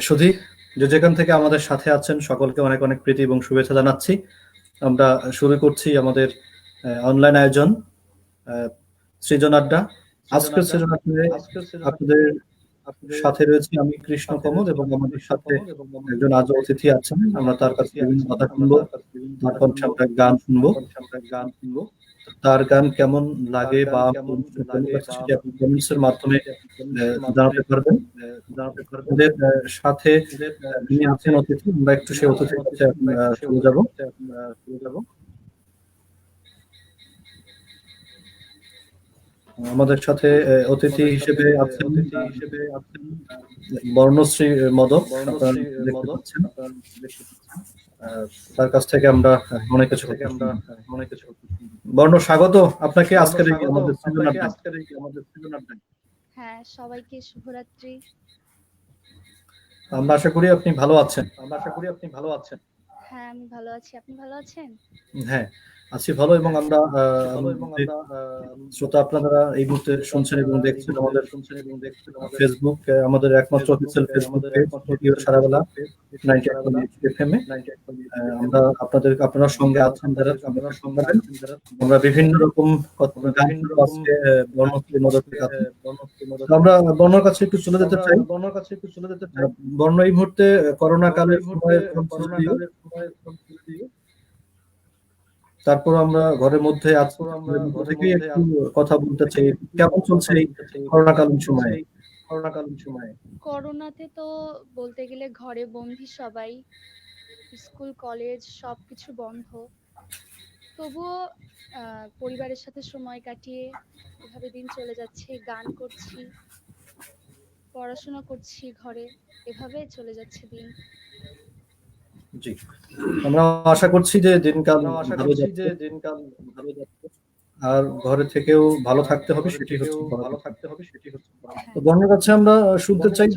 সুধী, যে যেখান থেকে আমাদের সাথে আছেন সকলকে অনেক অনেক প্রীতি এবং শুভেচ্ছা জানাচ্ছি। আমরা শুরু করছি আমাদের অনলাইন আয়োজন আহ, সৃজন আড্ডা। আজকের সৃজন আড্ডায় আপনাদের সাথে রয়েছি আমি কৃষ্ণ কমল, এবং আমাদের সাথে একজন আজ অতিথি আছেন। আমরা তার কাছে বিভিন্ন কথা শুনবো, তার কণ্ঠে আমরা গান শুনবো। তার গান কেমন লাগে বা কেমন লাগছে সেটি আপনি কমেন্টস এর মাধ্যমে জানাতে পারবেন। আমাদের সাথে যিনি আছেন অতিথি, আমরা একটু সেই অতিথির কাছে চলে যাব। আমাদের সাথে অতিথি হিসেবে আছেন বর্ণশ্রী মদক, আপনারা দেখতে পাচ্ছেন। তার কাছ থেকে আমরা অনেক কিছু বর্ণ স্বাগত আপনাকে আজকের এই আমাদের সৃজন আড্ডায়। হ্যাঁ, সবাইকে শুভরাত্রি। আমরা আশা করি আপনি ভালো আছেন। হ্যাঁ, আমি ভালো আছি। আপনি ভালো আছেন? হ্যাঁ, আছি ভালো। এবং আমরা শ্রোতা, আপনারা এই মুহূর্তে শুনছেন এবং দেখছেন আমাদের ফেসবুক, আমাদের একমাত্র official Facebook page radio সারাবেলা 98.8 FM এ। আমরা আপনারা সঙ্গে আছেন যারা আমাদের সঙ্গে আছেন। আমরা বিভিন্ন রকম গান শুনবো আজকে বর্ণশ্রী মদকের কাছে। তো আমরা বর্ণর কাছে একটু চলে যেতে চাই। বর্ণ এই মুহূর্তে করোনা কালের সময় তারপর আমরা ঘরের মধ্যে আছি, ঘরের মধ্যে থেকেই একটু কথা বলতে চাই। কেমন চলছে এই করোনাকালীন সময়ে? করোনাতে তো বলতে গেলে ঘরে বন্দি সবাই, স্কুল কলেজ সবকিছু বন্ধ। তবুও পরিবারের সাথে সময় কাটিয়ে এভাবে দিন চলে যাচ্ছে। গান করছি, পড়াশোনা করছি ঘরে, এভাবে চলে যাচ্ছে দিন। জি, আমরা আশা করছি যে দিনকাল ভালো যাচ্ছে, আর ঘরে থেকেও ভালো থাকতে হবে, সেটি হচ্ছে বড় কথা। তো বর্ণের কাছে আমরা শুনতে চাই,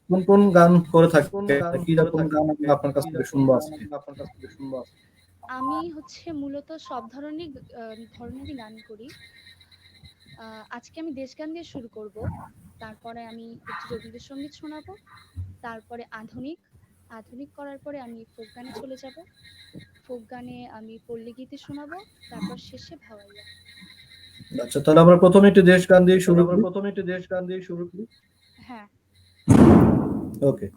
কোন কোন গান করে থাকে, কি রকম গান আমরা আপনার কাছ থেকে শুনবো আজকে? আমি মূলত সব ধরনেরই গান করি। আজকে আমি দেশগান দিয়ে শুরু করব, তারপরে আমি একটু রবীন্দ্রসঙ্গীত শোনাবো, তারপরে আধুনিক করার পরে আমি ফোক গানে চলে যাব। ফোক গানে আমি পল্লী গীতি শোনাবো, তারপর শেষে ভাওয়াইয়া। আচ্ছা, তাহলে আমরা প্রথমে একটি দেশ গান দিয়ে শুরু করি। হ্যাঁ, ওকে।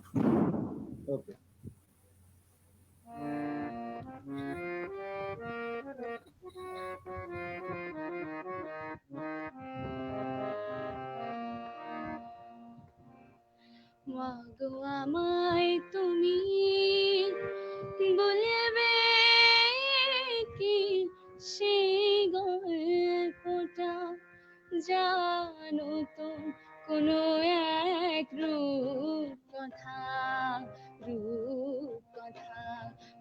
মাগো আমায় তুমি বলবে কি সেই গল্পটা, জানো তো কোনো এক রূপ কথা।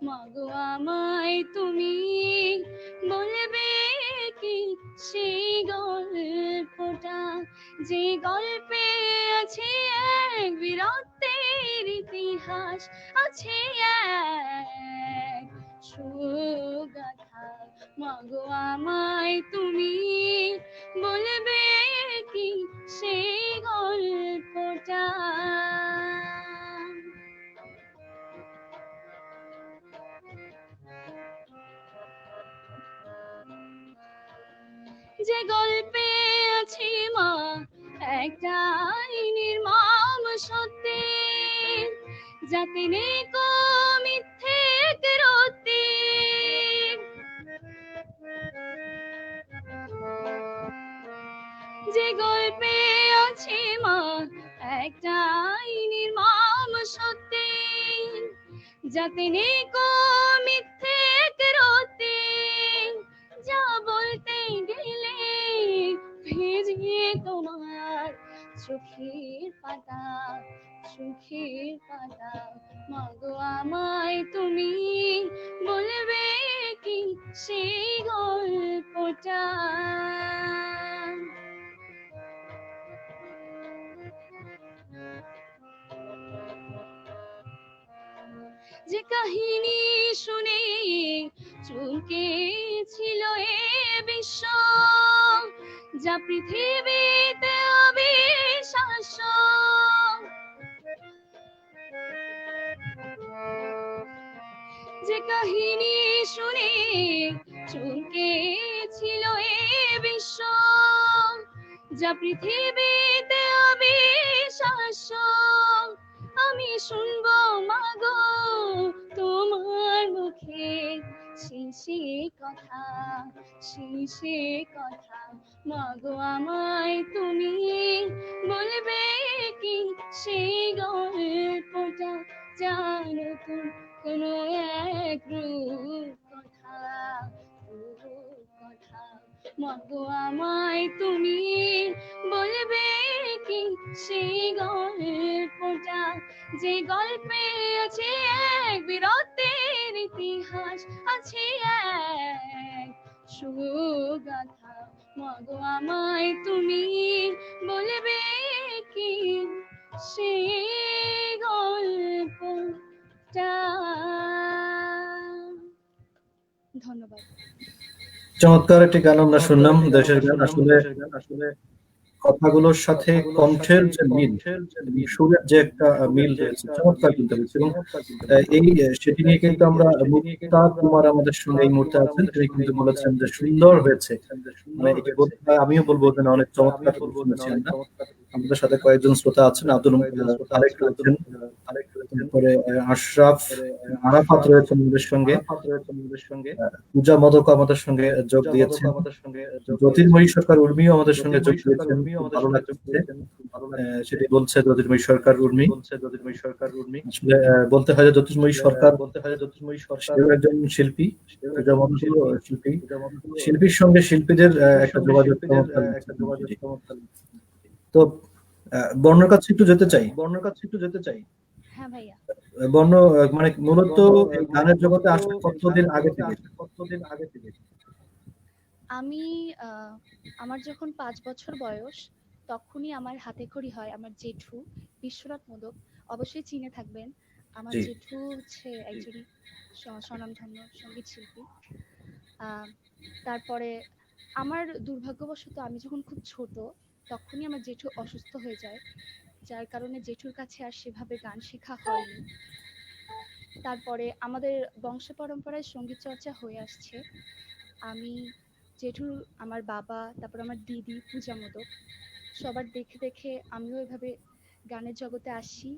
মাগো আমায় তুমি বলবে কি সেই গল্পটা, যে গল্পে আছে এক বীরত্বের ইতিহাস, আছে এক সুগাথা। মাগো আমায় তুমি বলবে কি সেই গল্পটা। যে গল্পে আছে মা একটা নির্মম সত্যি, যাতে নেই কো মিথ্যে রতি। যে গল্পে আছে মা একটা নির্মম সত্যি, যাতে নেই কো মিথ্যে রতি। যা বলতে গেলে ভিজিয়ে তোমার চোখের পাতা। মাগো আমায় তুমি বলবে কি সেই গল্পটা। যে কাহিনী শুনে চমকে ছিল এ বিশ্ব, যা পৃথিবীতে অবিশ্বাস্য। কাহিনী শুনে চমকে ছিল এ বিশ্ব, যা পৃথিবীতে অবিশ্বাস্য। আমি শুনবো মাগো তোমার মুখে সেই কথা, সেই কথা। মাগো আমায় তুমি বলবে কি সেই গল্পটা, জানো তো কোনো এক রূপকথা, রূপকথা। মাগো আমায় তুমি বলবে কি সেই গল্পটা, যে গল্পে আছে এক বীরত্বের ইতিহাস, আছে এক সুগাথা। মাগো আমায় তুমি বলবে কি সেই গল্পটা। ধন্যবাদ। চমৎকার একটি গান আমরা শুনলাম, দেশের গান। আসলে কথাগুলোর সাথে কণ্ঠের যে মিল, সুরের যে একটা মিল রয়েছে, চমৎকার কিন্তু হয়েছে। এবং এই সেটি নিয়ে কিন্তু আমরা মুক্তা কুমার আমাদের সঙ্গে এই মুহূর্তে আছেন, তিনি কিন্তু বলেছেন যে সুন্দর হয়েছে। মানে এটি বলতে হয়, আমিও বলবো যে না, অনেক চমৎকার শুনেছি আমরা। আমাদের সাথে কয়েকজন শ্রোতা আছেন, আব্দুল তারেক রয়েছেন, তারপরে আশরাফ আরাফাত রয়েছেন আমাদের সঙ্গে, পূজা মদক আমাদের সঙ্গে যোগ দিয়েছেন, জ্যোতির্ময়ী সরকার উর্মিও আমাদের সঙ্গে যোগ দিয়েছেন। খুব ভালো লাগছে সেটি বলছে জ্যোতির্ময়ী সরকার উর্মি। আসলে বলতে হয় যে জ্যোতির্ময়ী সরকার সেও একজন শিল্পী, পূজা মদক শিল্পী। শিল্পীর সঙ্গে শিল্পীদের একটা যোগাযোগ চমৎকার। তো বর্ণর কাছে একটু যেতে চাই। হ্যাঁ ভাইয়া। বর্ণ মানে মূলত এই গানের জগতে আসলে কতদিন আগে থেকে? আমি আমার যখন ৫ বছর বয়স, তখনই আমার হাতেখড়ি হয় আমার জেঠু বিশ্বনাথ মোদক। অবশ্যই চিনে থাকবেন। আমার জি। জেঠু হচ্ছে একজন স্বনামধন্য সঙ্গীত শিল্পী। তারপরে আমার দুর্ভাগ্যবশত আমি যখন খুব ছোট, তখনই আমার জেঠু অসুস্থ হয়ে যায়, যার কারণে জেঠুর কাছে আর সেভাবে গান শেখা হয়নি। তারপরে আমাদের বংশ পরম্পরায় সঙ্গীত চর্চা হয়ে আসছে। আমি জেঠুর, আমার বাবা, তারপর আমার দিদি পূজা মোদক, সবার দেখে দেখে আমিও এভাবে গানের জগতে আসি।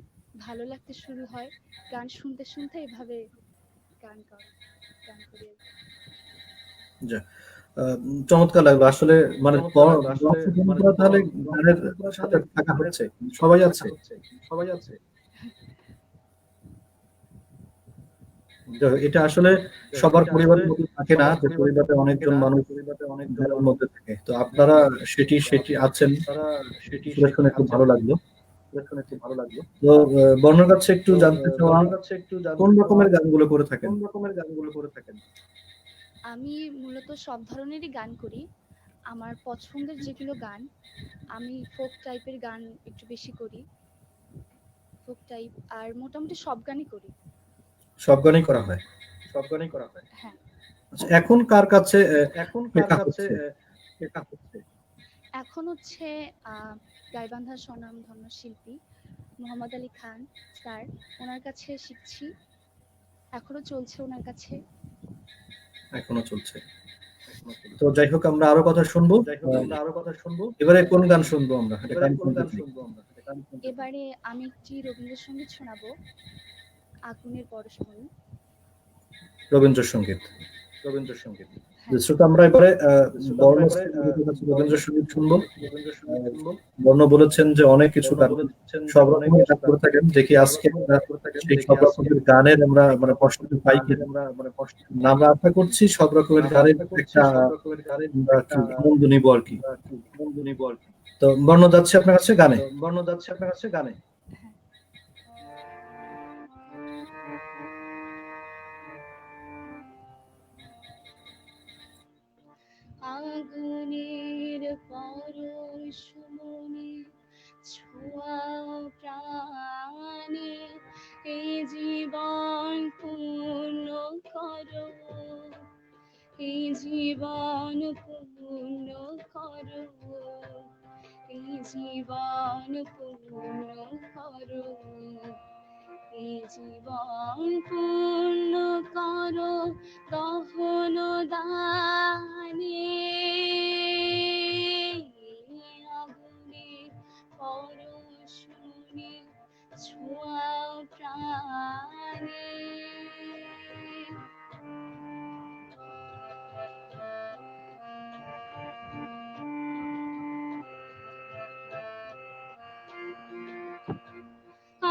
ভালো লাগতে শুরু হয়, গান শুনতে শুনতে এভাবে গান করি। চমৎকার লাগলো আসলে। মানে বংশ পরম্পরা তাহলে গানের সাথে থাকা হচ্ছে, সবাই আছে। এটা আসলে সবার পরিবারের মধ্যে থাকে না, যে পরিবারে অনেকজন মানুষ গানের মধ্যে থাকে। তো আপনারা সেটি আছেন, শুনে শুনে খুব ভালো লাগলো। তো বর্ণর কাছে একটু জানতে চাওয়া, কোন রকমের গানগুলো করে থাকেন? আমি মূলত সব ধরনেরই গান করি। আমার পছন্দের যেগুলো গান, আমি ফোক টাইপের গান একটু বেশি করি, ফোক টাইপ, আর মোটামুটি সব গানই করি। সব গানই করা হয়। হ্যাঁ। আচ্ছা, এখন কার কাছে শেখা হচ্ছে? এখন হচ্ছে গাইবান্ধার স্বনামধন্য শিল্পী মোহাম্মদ আলী খান স্যার, ওনার কাছে শিখছি। এখনো চলছে ওনার কাছে। এখনো চলছে। তো যাই হোক, আমরা আরো কথা শুনবো। এবারে কোন গান শুনবো আমরা? এটা গান শুনতে চাই। এবারে আমি একটি রবীন্দ্রসঙ্গীত শোনাবো, আগুনের পরশমণি। রবীন্দ্রসঙ্গীত। হ্যাঁ। শ্রোতা, আমরা এবারে বর্ণ রবীন্দ্রসঙ্গীত শুনবো। বর্ণ বলেছেন যে অনেক কিছু গান, সব রকমের গান করে থাকেন। দেখি আজকে আমরা সেই সব রকমের গানের আমরা মানে প্রশ্নটা পাই কিনা। আমরা আশা করছি সব রকমের গানের একটা আমরা একটু আনন্দ নিবো আর কি। তো বর্ণ যাচ্ছে আপনার কাছে গানে। আগুনের পরশমণি ছোঁয়াও প্রাণে, এই জীবন পূর্ণ করো, এই জীবন পূর্ণ করো, এই জীবন পূর্ণ করো। এই জীবন পূর্ণ করো দহন দানে, আগুনে পরশমণি ছোঁয়াও প্রাণে।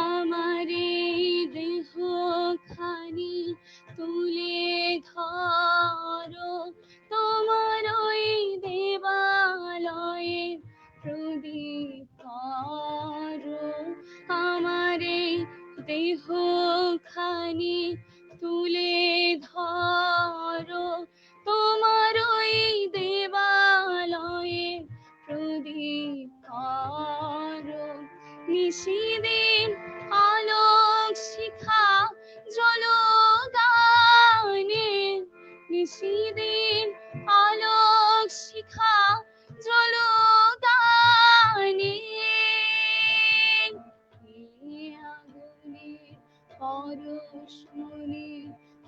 আমার এই দেহ খানি তুলে ধরো, তোমার ওই দেবালয়ে প্রদীপ করো। আমার এই দেহ খানি তুলে ধরো, তোমার ওই দেবালয়ে প্রদীপ করো। নিশিদিন আলোক শিখা জলগানে, নিশিদিন আলোক শিখা জলগানে, আগুনে পরশমণি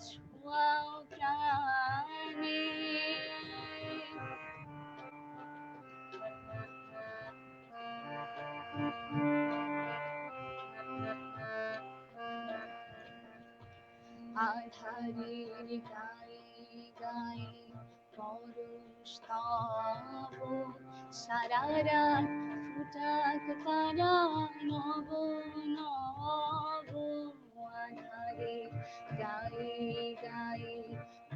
ছোঁয়াও প্রাণে। আধারের গায়ে গায়ে পরশ তব, সারা রাত ফুটাক তারা নব নব। আধারের গায়ে গায়ে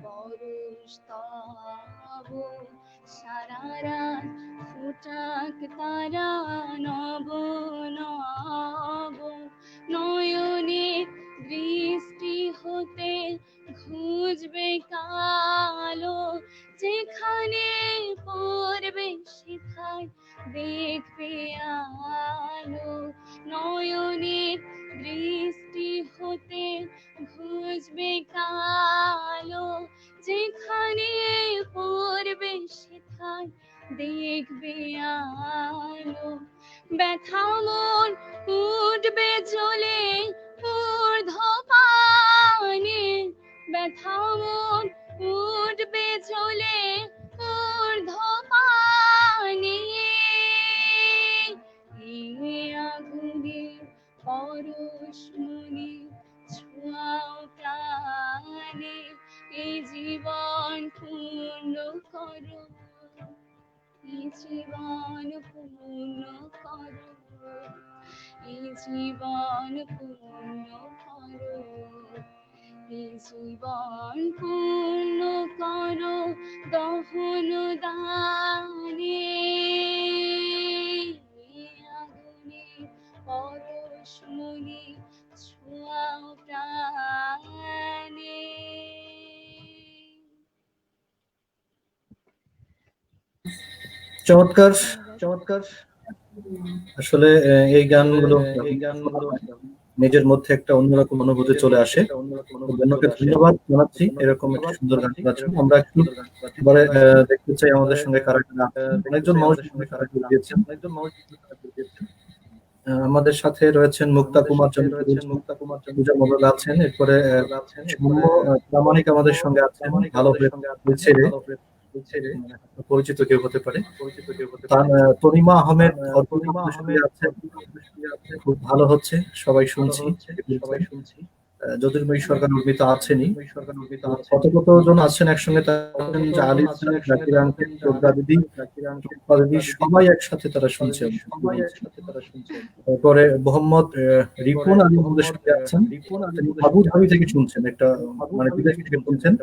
পরশ তব, সারা রাত ফুটাক তারা নব নব। নয়নে দৃষ্টি হতে খুঁজবে কালো, যেখানে পড়বে সেথায় দেখবে আলো। নয়নে দৃষ্টি হতে খুঁজবে কালো, যেখানে পড়বে সেথায় দেখবে আলো। ব্যথা মন উঠবে জ্বলে ঊর্ধ্বপানে, ব্যথা মন উঠবে জ্বলে ঊর্ধ্বপানে। আগুনে পরশমণি ছোঁয়াও প্রাণে, এই জীবন পূর্ণ করো, এই জীবন পূর্ণ করো, এই জীবন পূর্ণ করো, এই জীবন পূর্ণ করো দহন দানে। আগুনে পরশমণি ছোঁয়াও প্রাণে। চমৎকার চমৎকার। আসলে এই গানগুলো নিজের মধ্যে একটা অন্যরকম অনুভূতি চলে আসে। অন্যকে ধন্যবাদ জানাচ্ছি এরকম একটা সুন্দর গান শোনার জন্য। আমরা একটু এবারে দেখতে চাই আমাদের সঙ্গে কারা কারা আছেন। অনেকজন মানুষ কারা দিয়েছেন। আমাদের সাথে রয়েছেন মুক্তা কুমার চন্দ্র, পূজা মণ্ডল আছেন। এরপরে সৌম্য প্রামাণিক আমাদের সঙ্গে আছেন। ভালো হয়েছে পরিচিত কেউ হতে পারে। তনিমা আহমেদ আছেন, খুব ভালো হচ্ছে, সবাই শুনছি। জ্যোতির্ময়ী সরকার উর্মিত আছেনই। কত কতজন আছেন একসঙ্গে, আলী জাকির আঙ্কেল, প্রজ্ঞা দিদি, সবাই একসাথে তারা শুনছেন। তারপরে মোহাম্মদ রিপন আলী আমাদের সঙ্গে আছেন, আবুধাবি থেকে শুনছেন, একটা মানে বিদেশ থেকে শুনছেন।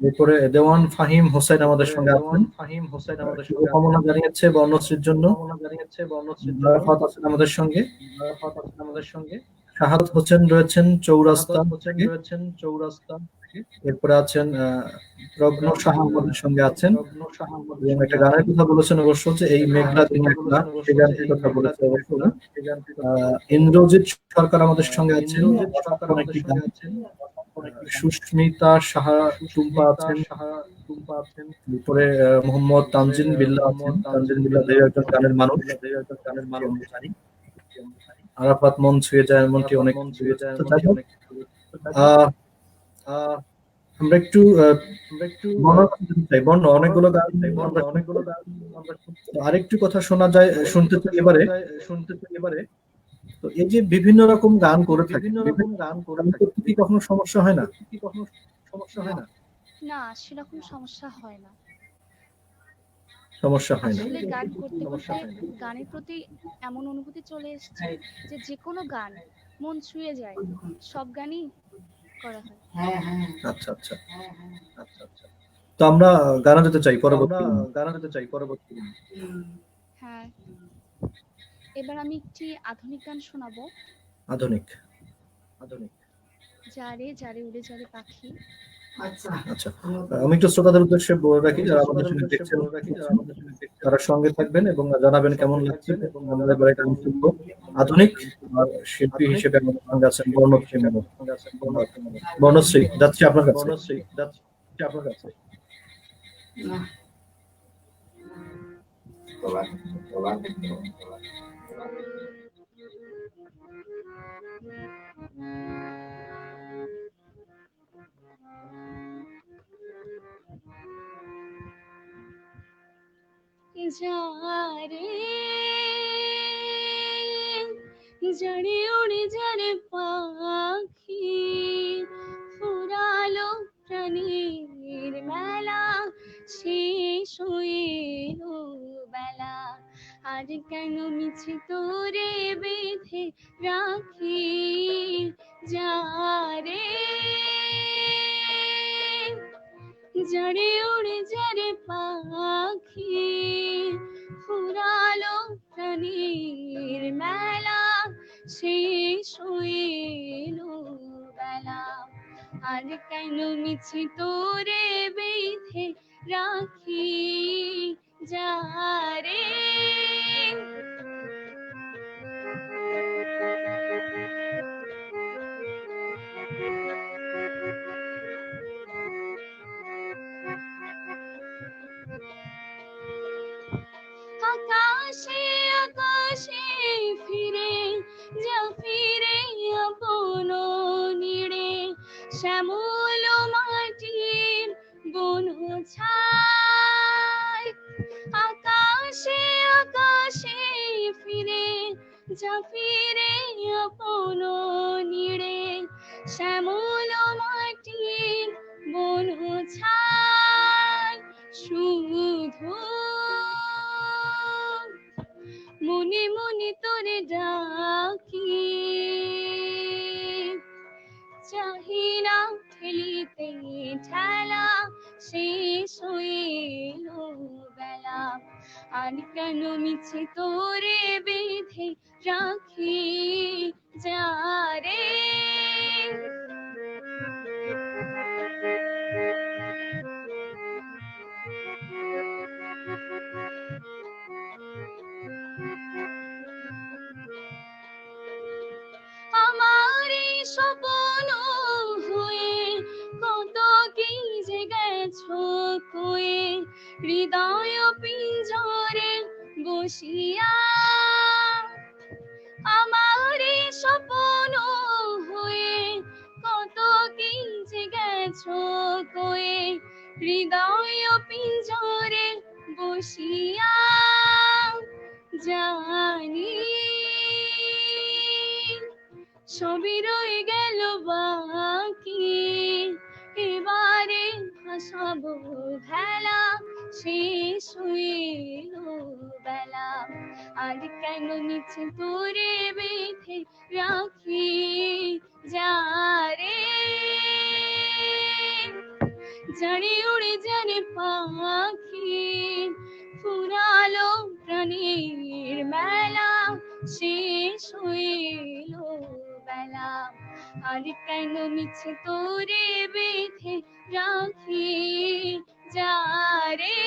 এরপরে দেওয়ান ফাহিম হোসেন আমাদের সঙ্গে আছেন, শুভকামনা জানিয়েছে বর্ণশ্রীর জন্য। বারাফাত আছেন আমাদের সঙ্গে। শাহাদ হোসেন রয়েছেন চৌরাস্তা। এরপরে আছেন রগ্ন সাহা আমাদের সঙ্গে আছেন, এবং একটা গানের কথা বলেছেন অবশ্য, যে এই মেঘলা দিন একলা, সেই গানটির কথা বলেছে অবশ্য। ইন্দ্রজিৎ সরকার আমাদের সঙ্গে আছেন, একটি গান। সুস্মিতা সাহা টুম্পা আছেন। এরপরে মোহাম্মদ তানজিন বিল্লাহ আছেন। তানজিন বিল্লাহ একজন গানের মানুষ। আরাফাত মন ছুঁয়ে যায় এমনটি অনেক তো যাই হোক, আহ, আমরা একটু বর্ণনার কথা জানতে চাই। অনেকগুলো গান আমরা তো আরেকটু কথা শোনা যায়, শুনতে চাই এবারে। তো এই যে বিভিন্ন রকম গান করে থাকি, গান করতে কি কখনো সমস্যা হয় না? না, সেরকম সমস্যা হয় না। সমস্যা হয় না। আসলে গান করতে করতে গানের প্রতি এমন অনুভূতি চলে এসেছে যে যেকোনো গান মন ছুঁয়ে যায়, সব গানই করা হয়। আচ্ছা আচ্ছা। তো আমরা গানা যেতে চাই পরবর্তী হ্যাঁ, এবার আমি একটি আধুনিক গান শোনাবো। আধুনিক। যারে যারে উড়ে যারে পাখি। আচ্ছা, আমি একটু শ্রোতাদের উদ্দেশ্যে বলে রাখি, যারা আমাদের সঙ্গে দেখছেন তারা সঙ্গে থাকবেন এবং জানাবেন কেমন লাগছে। আমরা এবার একটা গান শুনবো আধুনিক, আর শিল্পী হিসেবে আমাদের সঙ্গে আছেন বর্ণশ্রী ম্যাডাম। বর্ণশ্রী, যাচ্ছি আপনার কাছে। যারে যারে উড়ে যারে পাখি, ফুরালো প্রাণীর মেলা, শেষ হয়ে এলো বেলা, আর কেন মিছে তোরে বেঁধে রাখি। যারে যারে উড়ে যারে পাখি, ফুরালো প্রাণীর মেলা, শেষ হয়ে এলো বেলা, আর কেন মিছে তোরে বেঁধে রাখি। যারে আকাশে আকাশে ফিরে যা, ফিরে আপন নিড়ে, শ্যামল মাটির বন ছায়। আকাশে আকাশে ফিরে যা, ফিরে আপন নিড়ে, শ্যামল মাটির বন ছায়। শুধু মনে মনে তোরে ডাকি, চাহিনা ঠেলিতে ঠেলা, শেষ হয়ে এলো বেলা, আর কেন মিছে তোরে বেঁধে রাখি। যারে আমার এই স্বপ্ন হয়ে কত কি যে গেছো তুই, হৃদয় পিঞ্জরে বসিয়া। আমার এই স্বপ্ন হয়ে কত কি যে গেছো তুই, হৃদয় পিঞ্জরে বসিয়া। জানি সবই রয়ে গেল বাকি, এবারে ভাসাবো ভেলা, শেষ হয়ে এলো বেলা, আর কেন মিছে তোরে বেঁধে রাখি। যারে যারে উড়ে যারে পাখি, ফুরালো প্রাণীর মেলা, শেষ হয়ে এলো বেলা, আর কেন মিছে তোরে বেঁধে রাখি। যারে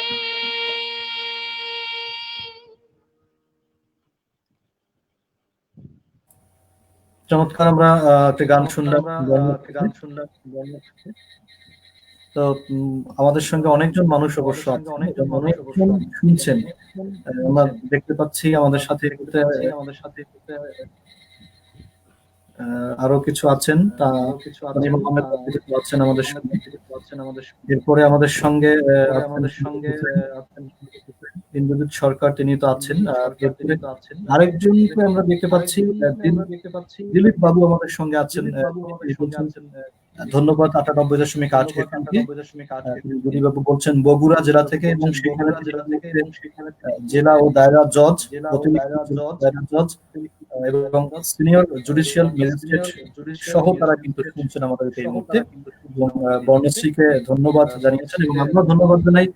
চমৎকার, আমরা একটা গান শুনলাম। তো আমাদের সঙ্গে অনেকজন মানুষ অবশ্য আছেন এবং অনেকজন শুনছেন। আমরা দেখতে পাচ্ছি আমাদের সাথে আরো কিছু আছেন তা তামিম আহমেদ রাফি আছেন আমাদের সঙ্গে। এরপরে আমাদের সঙ্গে আছেন ইন্দ্রজিৎ সরকার, তিনি তো আছেন। আর এরপরে আরেকজনকে আমরা দেখতে পাচ্ছি, দিলীপ বাবু আমাদের সঙ্গে আছেন। তিনি বলছেন, ধন্যবাদ 98.8 FM-কে। তিনি দিলীপ বাবু বলছেন বগুড়া জেলা থেকে, এবং সেখানে তিনি জেলা ও দায়রা জজ, অতিরিক্ত দায়রা জজ এবং সিনিয়র জুডিশিয়াল ম্যাজিস্ট্রেট সহ তারা কিন্তু শুনছেন আমাদের এই মুহূর্তে, এবং বর্ণশ্রীকে ধন্যবাদ জানিয়েছেন। এবং আমরা ধন্যবাদ জানাই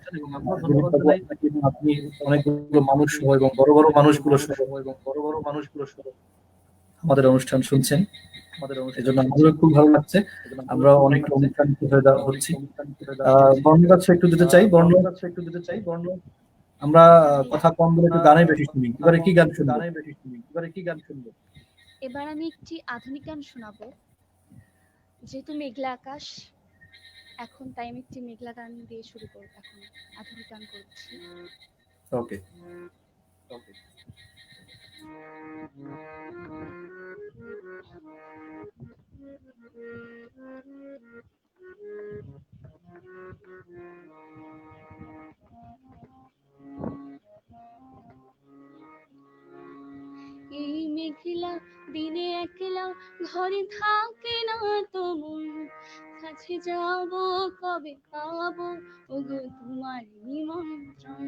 দিলীপ বাবু আপনাকে, এবং আপনি অনেকগুলো মানুষ সহ এবং বড় বড় মানুষগুলো সহ আমাদের অনুষ্ঠান শুনছেন। এই জন্য আমাদের খুব ভালো লাগছে, আমরা অনেক অনুপ্রাণিত হচ্ছি। বর্ণ কাছে একটু দিতে চাই, বর্ণ আমরা কথা কম বলে একটু গানে বেশি শুনি, এবারে কি গান শুনবো? এবার আমি একটি আধুনিক গান শোনাবো, যেহেতু মেঘলা আকাশ এখন, তাই আমি একটি মেঘলা গান দিয়ে শুরু করবো। এখন আধুনিক গান করছি। ওকে। এই মেঘলা দিনে একলা ঘরে থাকে না তো মন, কাছে যাব কবে পাবো ওগো তোমার নিমন্ত্রণ।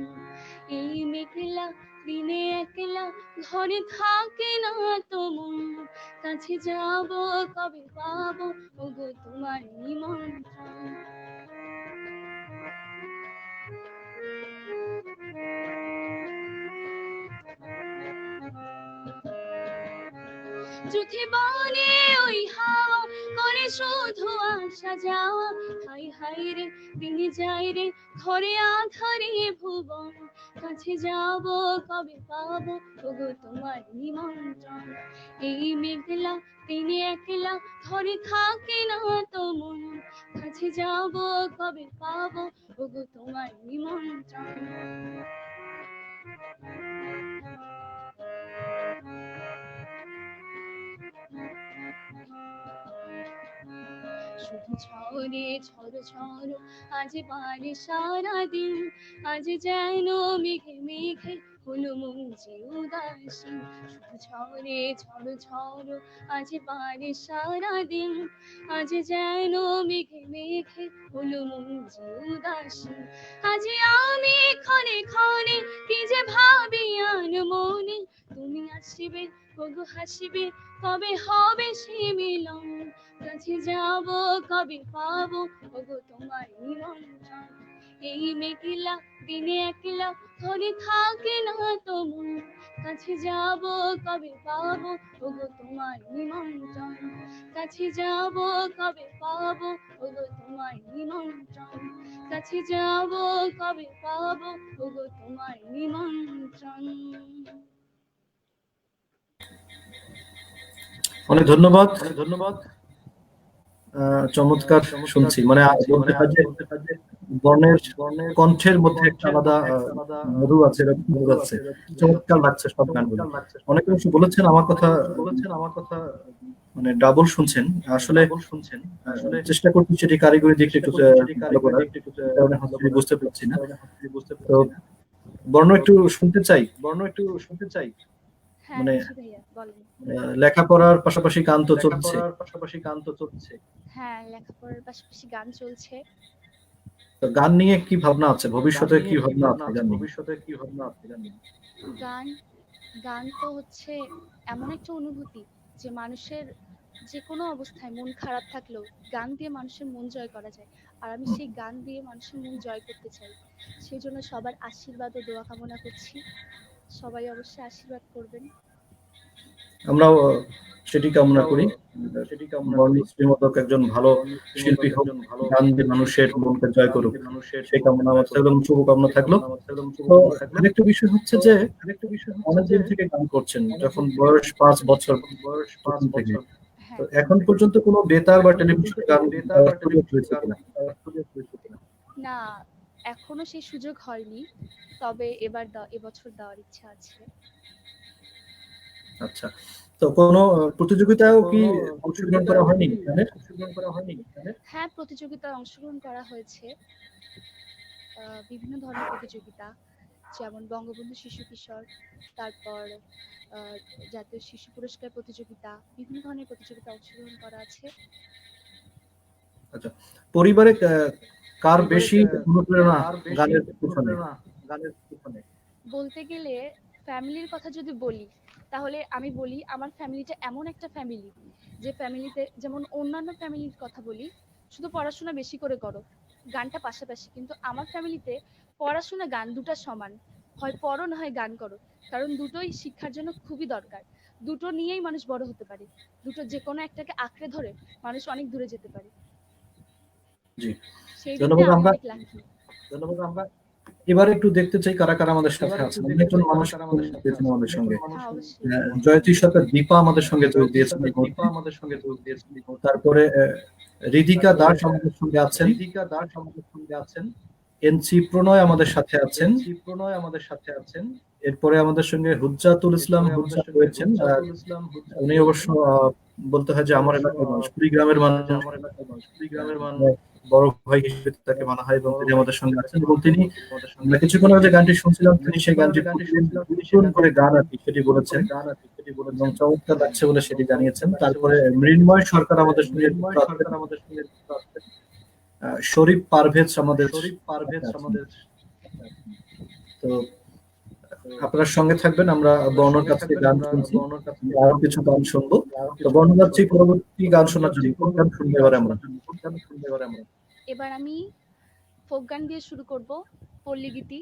এই মেঘলা দিনে একলা ঘরে থাকে না তো মন, কাছে যাব কবে পাবো ওগো তোমার নিমন্ত্রণ। চোখে বনে ওই হাওয়া করে শুধু আসা যাওয়া, হাই হাই রে দিনে যাই রে ঘরে আধারে ভুবন, কাছে যাব কবে পাবো ওগো তোমার নিমন্ত্রণ। এই মেঘলা দিনে একলা ঘরে থাকে না তো মন, কাছে যাব কবে পাবো ওগো তোমার নিমন্ত্রণ। শুধু ঝরে ঝড় ঝড় আজ বারে সারাদিন, আজ যেন মেঘে মেঘে হলো মন যে উদাসীন। শুধু ঝরে ঝড় ঝড় আজ বারে সারাদিন, আজ যেন মেঘে মেঘে হলো মন যে উদাসীন। আজ আমি ক্ষণে ক্ষণে কি যে ভাবি আন মনে, তুমি আসিবে ওগো হাসিবে কবে হবে সে মিলন, কাছে যাব কবে পাবো ওগো তোমার নিমন্ত্রণ। এই মেঘলা দিনে একলা ঘরে থাকে না তো মন, কাছে যাব কবে পাবো ওগো তোমার নিমন্ত্রণ। কাছে যাব কবে পাবো ওগো তোমার নিমন্ত্রণ। কাছে যাব কবে পাবো ওগো তোমার নিমন্ত্রণ। অনেক ধন্যবাদ। চমৎকার শুনছি, মানে বলতে হয় যে বর্ণের কণ্ঠের মধ্যে একটা আলাদা মধু আছে, মধু আছে। চমৎকার লাগছে সব গানগুলো। অনেকে অবশ্য বলেছেন আমার কথা মানে ডাবল শুনছেন। আসলে চেষ্টা করছি সেটি কারিগরি দিকটা একটু ভালো করার, কারণে হয়তো বুঝতে পারছি না। তো বর্ণ একটু শুনতে চাই, হ্যাঁ মানে জি ভাইয়া বলেন। লেখাপড়ার পাশাপাশি গান তো চলছে। হ্যাঁ লেখাপড়ার পাশাপাশি গান চলছে। তো গান নিয়ে কি ভাবনা আছে, ভবিষ্যতে কি ভাবনা আছে গান নিয়ে? গান গান তো হচ্ছে এমন একটা অনুভূতি, যে মানুষের যে কোনো অবস্থায় মন খারাপ থাকলেও গান দিয়ে মানুষের মন জয় করা যায়। আর আমি সেই গান দিয়ে মানুষের মন জয় করতে চাই। সেই জন্য সবার আশীর্বাদ ও দোয়া কামনা করছি, সবাই অবশ্যই আশীর্বাদ করবেন। আমরাও সেটি কামনা করি, বর্ণশ্রী মতক একজন ভালো শিল্পী হোক, গান দিয়ে মানুষের মনকে জয় করুক, সেই কামনা আমার এবং শুভকামনা থাকলো। তো আরেকটা বিষয় হচ্ছে যে অনেকদিন থেকে গান করছেন, যখন বয়স 5 বছর তখন থেকে, তো হ্যাঁ এখন পর্যন্ত কোনো বেতার বা টেলিভিশনে গান গাওয়ার সুযোগ হয়েছে কিনা? না, এখনো সেই সুযোগ হয়নি, তবে এবছর দেওয়ার ইচ্ছা আছে। আচ্ছা, তো তো কোনো প্রতিযোগিতায়ও কি অংশগ্রহণ করা হয়নি গানের? হ্যাঁ, প্রতিযোগিতায় অংশগ্রহণ করা হয়েছে। বিভিন্ন ধরনের প্রতিযোগিতা, যেমন বঙ্গবন্ধু শিশু কিশোর, তারপর জাতীয় শিশু পুরস্কার প্রতিযোগিতা, বিভিন্ন ধরনের প্রতিযোগিতা অংশগ্রহণ করা আছে। আচ্ছা, পরিবারে কার বেশি অনুপ্রেরণা গানের পিছনে? বলতে গেলে ফ্যামিলির কথা যদি বলি, তাহলে আমি বলি আমার ফ্যামিলিটা এমন একটা ফ্যামিলি, যে ফ্যামিলিতে যেমন অন্যান্য ফ্যামিলির কথা বলি, শুধু পড়াশোনা বেশি করে করো, গানটা পাশাপাশি, কিন্তু আমার ফ্যামিলিতে পড়াশোনা গান দুটা সমান, হয় পড়ো না হয় গান করো, কারণ দুটোই শিক্ষার জন্য খুবই দরকার। দুটো নিয়েই মানুষ বড় হতে পারে, দুটো যে কোনো একটাকে আঁকড়ে ধরে মানুষ অনেক দূরে যেতে পারে। জি, সেই দিক ধন্যবাদ। দিয়ে আমি আমরা অনেক লাকি। এবার একটু দেখতে চাই কারা কারা আমাদের সাথে আছে। অনেকজন মানুষ পেয়েছেন আমাদের সঙ্গে। হ্যাঁ, অবশ্যই। জয়তী সরকার দীপা আমাদের সঙ্গে যোগ দিয়েছেন এই মুহূর্তে। তারপরে রিদিকা দাস আমাদের সঙ্গে আছেন। এনসি প্রণয় আমাদের সাথে আছেন। এরপরে আমাদের সঙ্গে হুজ্জাতুল ইসলাম হুজ্জা রয়েছেন। উনি অবশ্য বলতে হয় যে আমার এলাকার মানুষ, কুড়িগ্রামের মানুষ, বড় ভাই হিসেবে তাকে মানা হয়, এবং তিনি আমাদের সঙ্গে আছেন। এবং তিনি, আমরা কিছুক্ষণ আগে যে গানটি শুনছিলাম, তিনি সেই গানটি নতুন করে গান আর কি সেটি বলেছেন, এবং চমৎকার লাগছে বলে সেটি জানিয়েছেন। তারপরে মৃন্ময় সরকার আমাদের সঙ্গে আছেন। শরীফ পারভেজ আমাদের তো আপনার সঙ্গে থাকবেন। আমরা বর্ণর কাছ থেকে গান শুনছি, আরো কিছু গান শুনবো। তো বর্ণ যাচ্ছি পরবর্তী গান শোনার জন্য। কোন গান শুনবো এবার আমরা? এবার আমি ফোক গান দিয়ে শুরু করব, পল্লীগীতি।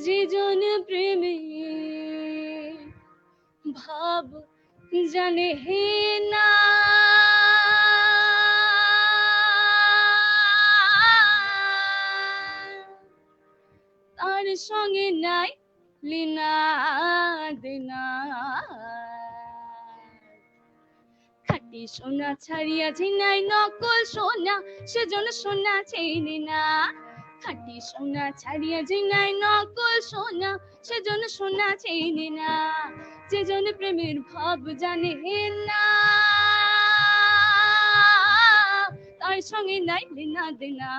যে জন প্রেমে ভাব জানে হে না, তার সঙ্গে নাই লীনা দেনা। খাঁটি সোনা ছাড়িয়া ঝিনাই নকল সোনা, সেজন্য সোনা চেনে না। খাঁটি সোনা ছাড়িয়া ঝিনাই নকল সোনা, সেজন্য সোনা চেনে না। যে জন প্রেমের ভাব জানে না, তার সঙ্গে নাই লেনা দেনা।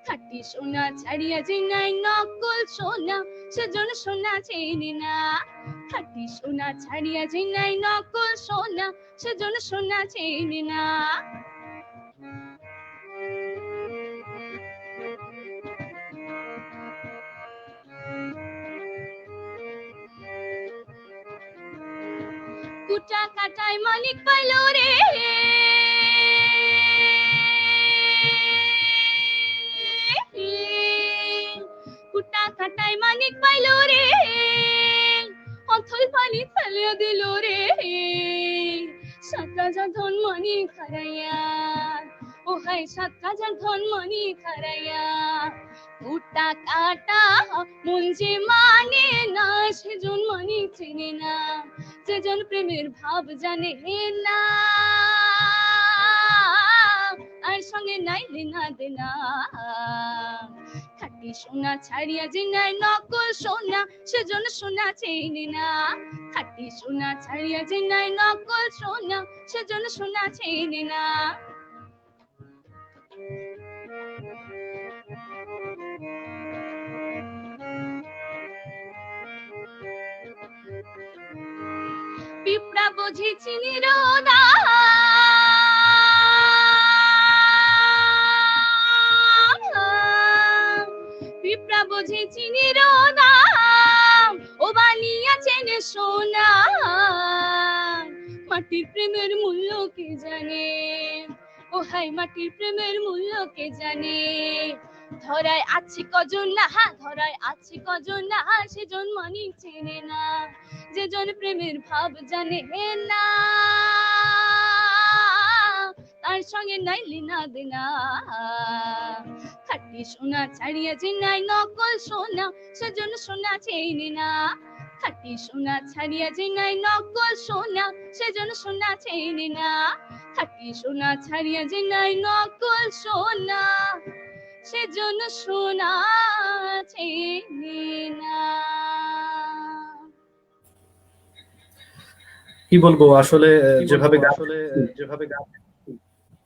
খাঁটি সোনা ছাড়িয়া ঝিনাই নকল সোনা, সেজন্য সোনা চেনে না। খাঁটি সোনা ছাড়িয়া ঝিনাই নকল সোনা, সেজন্য সোনা চেনে না। কুটা কাটায় মানিক পাইল রে, কুটা কাটায় মানিক পাইল রে, অথল পানি ফেলিয়া দিল রে। 7,000 ধন মানিক হারাইয়া, ও হাই 7,000 ধন মানিক হারাইয়া। কুটা কাটা মন যে মানে না, সেজন মানিক চেনে না। যেজন প্রেমের ভাব জানে না, আর সঙ্গে নাই লেনা দেনা। খাঁটি সোনা ছাড়িয়া জিনাই নকল সোনা, সেজন্য সোনা চেনে না। খাঁটি সোনা ছাড়িয়া জিনাই নকল সোনা, সেজন্য সোনা চেনে না। পিঁপড়া বুঝি চিনির দাম, পিঁপড়া বুঝি চিনির দাম, ও বানিয়াছেন সোনা। মাটির প্রেমের মূল্য কে জানে, ও হাই মাটির প্রেমের মূল্য কে জানে। ধরায় আছে কজন না, ধরায় আছে কজন না, সেজন মানিক চেনে না। যেজন প্রেমের ভাব জানে না, তার সঙ্গে নাই লীনা দেনা। খাঁটি সোনা ছাড়িয়া যে নাই নকল সোনা সেজন্য সোনা চেনে না খাঁটি সোনা ছাড়িয়া যে নাই নকল সোনা সেজন্য সোনা চেনে না খাঁটি সোনা ছাড়িয়া যে নাই নকল সোনা সেজন্য সোনা চেনে না। কি বলবো আসলে যেভাবে গান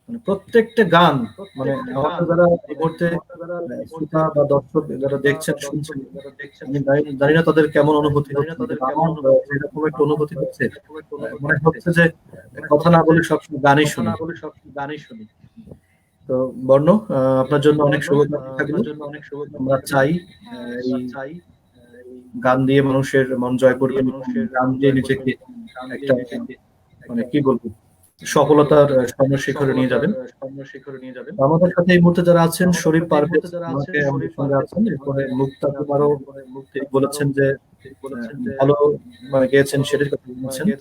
মানে প্রত্যেকটা গান মানে আমাদের যারা এই মুহূর্তে শ্রোতা বা দর্শক যারা দেখছেন শুনছেন আমি জানি না তাদের কেমন অনুভূতি হচ্ছে, কিন্তু আমার এরকম একটা অনুভূতি হচ্ছে মনে হচ্ছে যে কথা না বলে সবসময় গানই শুনি। তো বর্ণ আপনার জন্য অনেক শুভকামনা থাকলো। আমরা চাই এই গান দিয়ে মানুষের মন জয় করবেন, গান দিয়ে নিজেকে একটা মানে কি বলবো সফলতার স্বর্ণশিখরে নিয়ে যাবেন। আমাদের সাথে এই মুহূর্তে যারা আছেন শরীফ পারভেজ আমাকে আমাদের সঙ্গে আছেন, এরপরে মুক্তা কুমারও তিনি বলেছেন যে ভালো মানে গেয়েছেন, সেটির কথা বলেছেন।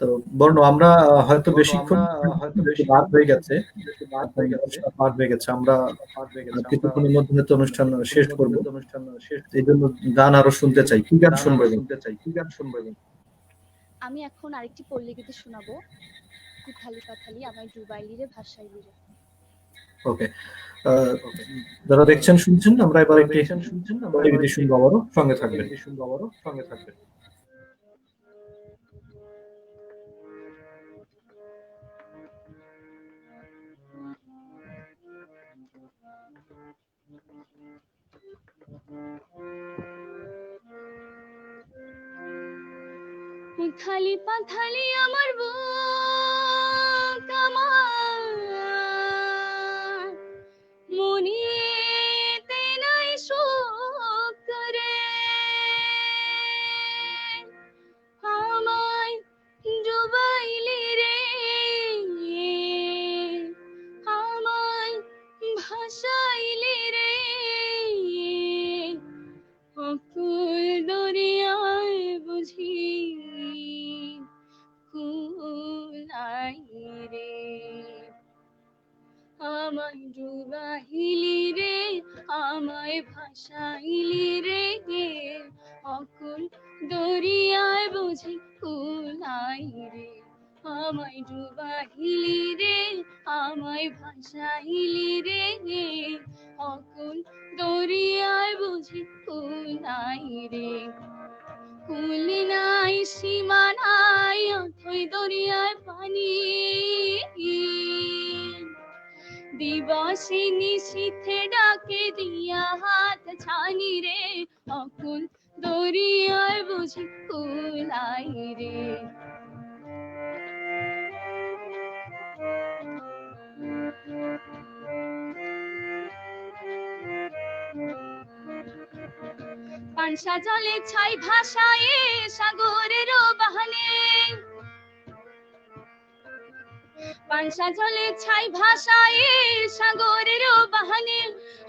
তো বর্ণ আমরা হয়তো বেশিক্ষণ পার হয়ে গেছে, পার হয়ে গেছে, আমরা কিছুক্ষণের মধ্যে হয়তো অনুষ্ঠান শেষ করবো। এই জন্য গান আরো শুনতে চাই। কি গান শুনবেন? আমি এখন আরেকটি পল্লী গীতি শোনাবো, কুথালি পাথালি আমায় ডুবাইলি রে ভাসাইলি রে। ওকে, যারা দেখছেন শুনছেন আমরা এবার একটি পল্লী গীতি শুনবো, আবারও সঙ্গে থাকবেন। উথালি পাথালি আমার বুক আমার মনেতে নাই সুখ রে আমায় ডুবাইলি রে আমায় ভাসাইলি রে অকুল দরিয়ায় বুঝি কুলাই রে আমায় ডুবাইলি রে আমায় ভাসাইলি রে অকুল দরিয়ায় বুঝি কুলাই রে আমায় ডুবাইলি রে আমায় ভাসাইলি রে অকুল দরিয়ায় বুঝি কুলাই রে কুল নাই সীমা নাই অথই দরিয়ায় পানি দিবসে নিশীথে ডাকে দিয়া হাত ছানি রে অকুল দরিয়ায় বুঝি কুলাই রে পানসা জলে ছাই ভাষায় সাগরের বাহানে পানসা জলে ছাই ভাষায় সাগরের বাহানে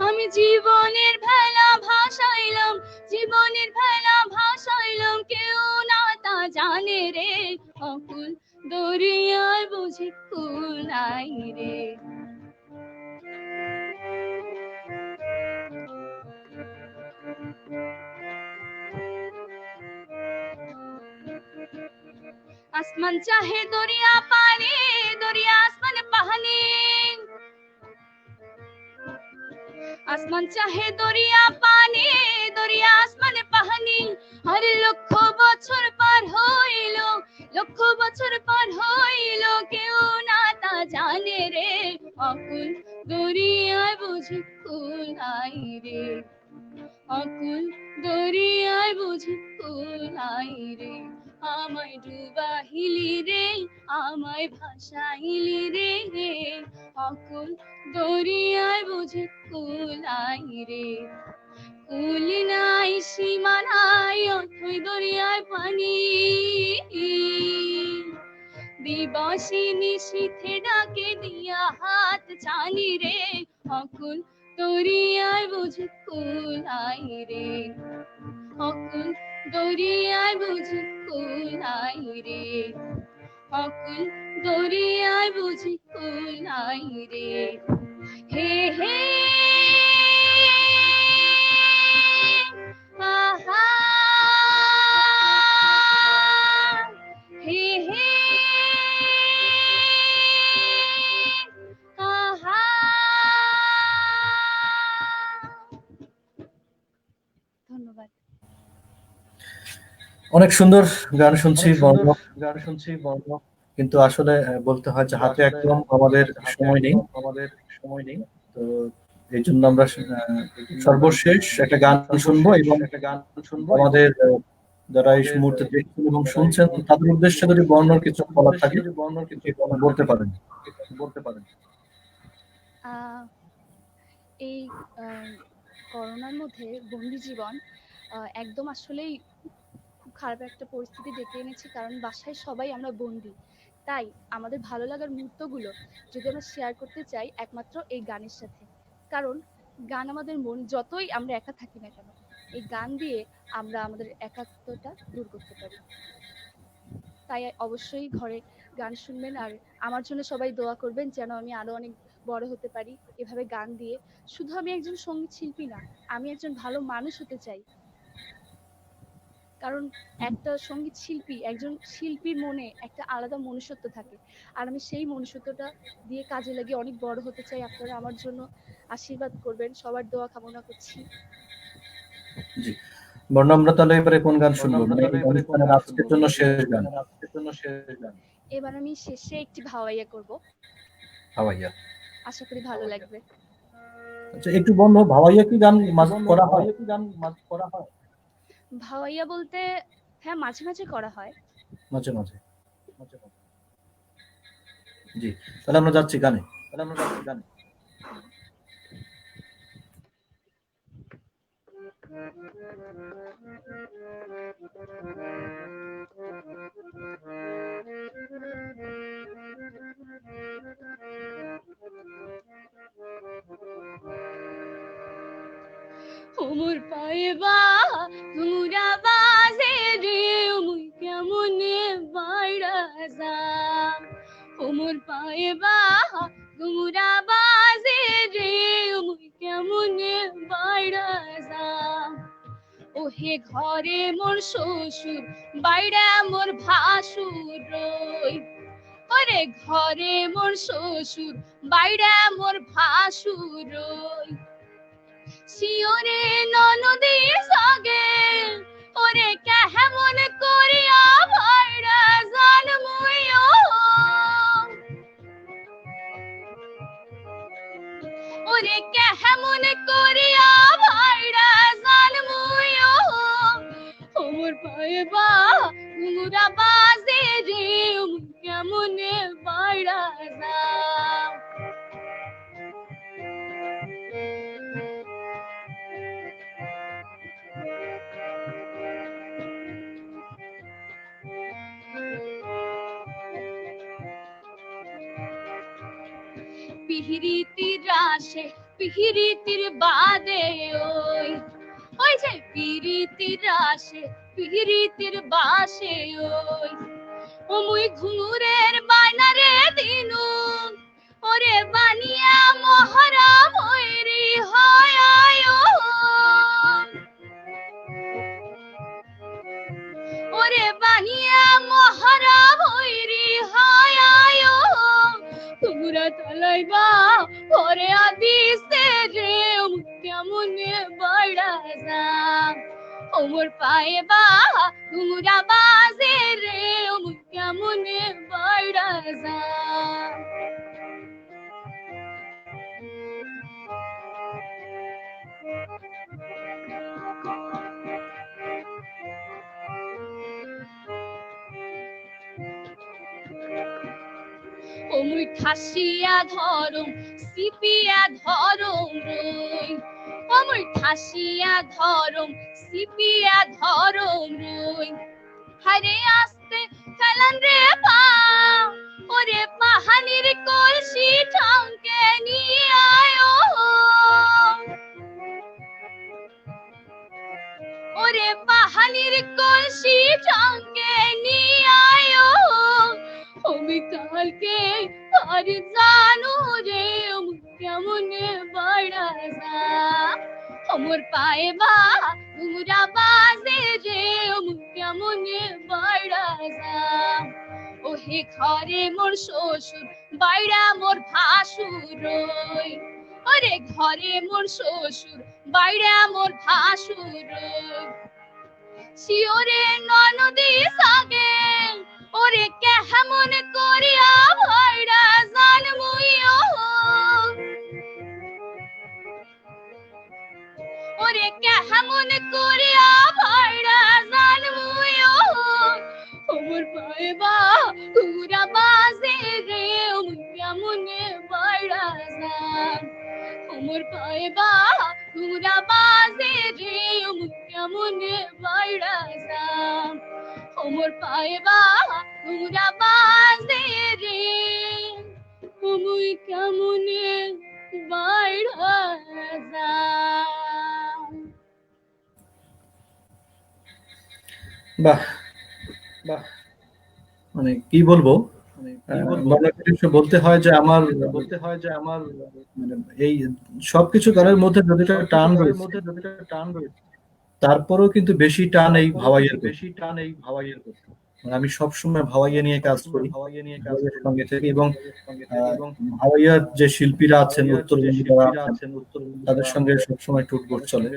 আমি জীবনের ভেলা ভাসাইলাম জীবনের ভেলা ভাসাইলাম কেউ না তা জানে রে অকুল দরিয়ায় বুঝি কুলাই রে আসমান চাহে দরিয়া পানি দরিয়া আসমান পাহানি আসমান চাহে দরিয়া পানি দরিয়া আসমান পাহানি আর লক্ষ বছর পার হইল লক্ষ বছর পার হইল কেউ না তা জানে রে অকুল দরিয়ায় বুঝি কুলাই রে অকুল দরিয়ায় বুঝি কুলাই রে আমায় ডুবাইলি রে আমায় ভাসাইলি রে অকুল দরিয়ায় বুঝি কুলাই রে কুল নাই সীমা নাই অথই দরিয়ায় পানি দিবসে নিশীথে ডাকে দিয়া হাত ছানি রে অকুল দরিয়ায় বুঝি কুলাই রে অকুল দরিয়ায় বুঝি কুলাই রে অকুল দরিয়ায় বুঝি কুলাই রে হে হে আহা হে হে আহা। ধন্যবাদ। অনেক সুন্দর গান শুনছি, অনেক সুন্দর গান শুনছি, কিন্তু আসলে বলতে হয় যে কিন্তু হাতে আসলে একদম বলতে আমাদের হয় যে হাতে সময় নেই। একদম আমাদের সময় নেই। তো এই জন্য আমরা এই জন্য আমরা সর্বশেষ একটা গান শুনবো সর্বশেষ এবং একটা গান শুনবো এবং আমাদের যারা এই আমাদের মুহূর্তে দেখছেন এবং যারা এই শুনছেন মুহূর্তে তাদের দেখছেন উদ্দেশ্যে এবং যদি শুনছেন বর্ণর কিছু তাদের বলার উদ্দেশ্যে থাকে যদি বর্ণর কিছু বলার বলতে থাকে পারেন। বলতে পারেন। এই করোনার মধ্যে বন্দি জীবন একদম আসলেই খুব খারাপ একটা পরিস্থিতি ডেকে এনেছে, কারণ বাসায় সবাই আমরা বন্দি। তাই আমাদের ভালো লাগার মুহূর্তগুলো যদি আমরা শেয়ার করতে চাই একমাত্র এই গানের সাথে, কারণ গান আমাদের মন, যতই আমরা একা থাকি না কেন, এই গান দিয়ে আমরা আমাদের একাত্মতা দূর করতে পারি। তাই অবশ্যই ঘরে গান শুনবেন, আর আমার জন্য সবাই দোয়া করবেন যেন আমি আরো অনেক বড় হতে পারি এভাবে গান দিয়ে। শুধু আমি একজন সঙ্গীত শিল্পী না, আমি একজন ভালো মানুষ হতে চাই, কারণ একটা সঙ্গীত শিল্পী, একজন শিল্পীর মনে একটা আলাদা মনুষ্যত্ব থাকে, আর আমি সেই মনুষ্যত্বটা দিয়ে কাজে লাগিয়ে অনেক বড় হতে চাই। আপনারা আমার জন্য আশীর্বাদ করবেন, সবার দোয়া কামনা করছি। জি, বর্ণ আমরা তাহলে এবারে কোন গান শুনবো? আমরা মানে তাহলে এই এবারে কোন অনুষ্ঠানের গান আজকের শুনবো? জন্য মানে শেষ গান আজকের জন্য শেষ গান। এবার আমি শেষে একটি ভাওয়াইয়া করব, ভাওয়াইয়া। আশা করি ভালো লাগবে। আচ্ছা, একটু বর্ণ ভাওয়াইয়া কি গান মাঝে করা হয়? কি গান করা হয়? ভাওয়াইয়া বলতে হ্যাঁ, মাঝে মাঝে করা হয়। মাঝে মাঝে। জি, তাহলে আমরা যাচ্ছি গানে। ওমর পায়ে বা ঘুরা বাজে রে, মুই কেমনে বাইরা যাম। ওমর পায়ে বা ঘুরা বাজে রে, মুই কেমনে বাইরা যাম। ওহে ঘরে মোর শ্বশুর, বাইরা মোর ভাসুর রই। ওরে ঘরে মোর শ্বশুর, বাইরা মোর ভাসুর রই। শিওরে ননদে জাগে, ওরে কেমন করিয়া ভাইরা জান মুইও। ওরে কেমন করিয়া ভাইরা জান মুইও। ওমর পায়ে বা ঘুরা বাজে রে, কেমনে বাইরা যাম। পিহিরিতির রাশে পিহিরিতির বাদে, ওই ওই যে পিরিতির রাশে পিহিরিতির বাসে, ওই ও মুই ঘুরের বাইনারে দিনু, ওরে বানিয়া মহারা ময়ূরী হয় আয়ো। ওরে বানিয়া মহারা ময়ূরী হয় আয়ো। তোমরা তালাইবা ওরে আদিসে রে, কেমনে বাইরা যাম। ওমর পায়ে বা তোমরা বাজে রে, কেমনে বাইরা যাম। ওমুই ঠাসিয়া ধরম সিপিয়া ধরম রই। ওমুই ঠাসিয়া ধরম সিপিয়া ধরম রই। হারে আস্তে ফেলান রে পা, ওরে পাহানির কলসি ঠঙ্কে নিয়ে আয়ো। ওরে পাহানির কলসি ঠঙ্কে নিয়ে আয়ো। অমিতা কালকে আর জানো রে কেমনে বাড়াসা আমার পায়ে বা ঘুমরা বাজে রে কেমনে বাড়াসা ওহে ঘরে মোর শ্বশুর বাইরা মোর ভাসুর ওরে ঘরে মোর শ্বশুর বাইরা মোর ভাসুর শিওরে ননদি সাগে ওরে কেমন করিয়া ভাইরা জানমুইও ওরে কেমন করিয়া ভাইরা জানমুইও ওমর পায়ে বা ঘুরা বাজে রে কেমন ভাইরা জান ওমর পায়ে বা ঘুরা বাজে রে কেমন ভাইরা জান ওমর পায়ে বা ঘুরা বাজে রে ওমুই কেমন ভাইরা জান। বাহ বাহ, মানে কি বলবো, বলতে হয় যে আমার মানে এই সবকিছু গানের মধ্যে যতটা টান রয়েছে তারপরেও কিন্তু বেশি টান এই ভাওয়াইয়ের মানে আমি সবসময় ভাওয়াইয়া নিয়ে কাজ করি ভাওয়াইয়ের সঙ্গে থেকে, এবং ভাওয়াইয়ার যে শিল্পীরা আছেন তাদের সঙ্গে সবসময় টুটবোট চলে।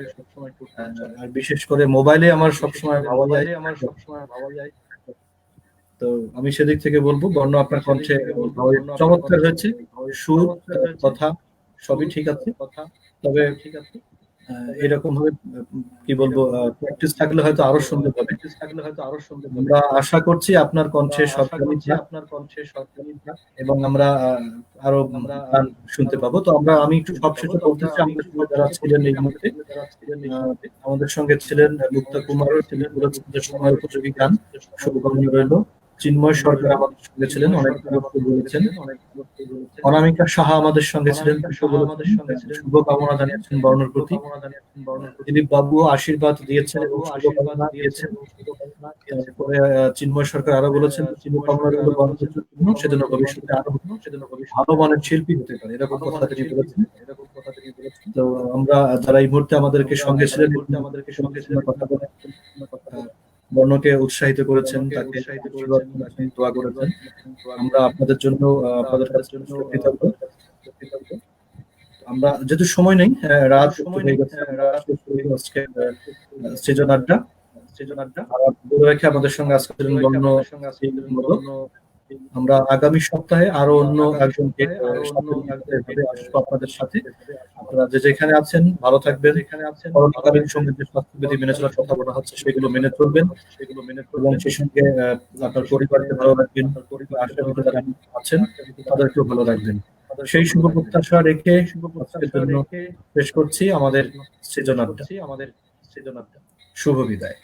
আর বিশেষ করে মোবাইলে আমার সবসময় ভাওয়াইয়া। তো আমি সেদিক থেকে বলবো বর্ণ আপনার কণ্ঠে চমৎকার হয়েছে, সুর কথা সবই ঠিক আছে, তবে এরকম ভাবে কি বলবো প্র্যাকটিস থাকলে হয়তো আরো সুন্দর হবে। আমরা আশা করছি আপনার কণ্ঠে এবং আমরা আরো গান শুনতে পাবো। তো আমি একটু সবশেষে বলতেছি আমাদের সঙ্গে যারা ছিলেন এই মুহূর্তে, আমাদের সঙ্গে ছিলেন মুক্তা কুমার, সময় উপযোগী গান শুভকামনা রইল। চিন্ময় সরকার আমাদের সঙ্গে ছিলেন, অনেক বলেছেন। অনামিকা সাহা আমাদের সঙ্গে ছিলেন, শুভকামনা জানিয়েছেন বর্ণের প্রতি। দিলীপ বাবুও আশীর্বাদ দিয়েছেন এবং শুভকামনা দিয়েছেন। তারপরে চিন্ময় সরকার আরো বলেছেন শুভকামনা রইল বর্ণের জন্য, সেজন্য ভবিষ্যতে আরো ভালো মানের শিল্পী হতে পারে, এরকম কথা তিনি বলেছেন। তো আমরা যারা এই মুহূর্তে আমাদেরকে সঙ্গে ছিলেন কথা বলে বর্ণকে উৎসাহিত করেছেন, তাকে দোয়া করেছেন। আমরা আপনাদের জন্য আপনাদের কাছে কৃতজ্ঞ। আমরা যেহেতু সময় নেই, রাত হয়ে গেছে, সৃজন আড্ডা রেখে আমাদের সঙ্গে আজকে বর্ণ। আমরা আগামী সপ্তাহে আরো অন্য একজনকে আসবো আপনাদের সাথে। আপনারা যে যেখানে আছেন ভালো থাকবেন, করোনাকালীন সময়ে যে স্বাস্থ্যবিধি মেনে চলার কথা বলা হচ্ছে সেগুলো মেনে চলবেন, এবং সেই সঙ্গে আপনার পরিবারকে ভালো রাখবেন, আশেপাশে যারা আছেন তাদেরকেও ভালো রাখবেন। সেই শুভ প্রত্যাশা রেখে আজকের জন্য শেষ করছি আমাদের সৃজন আড্ডা। শুভ বিদায়।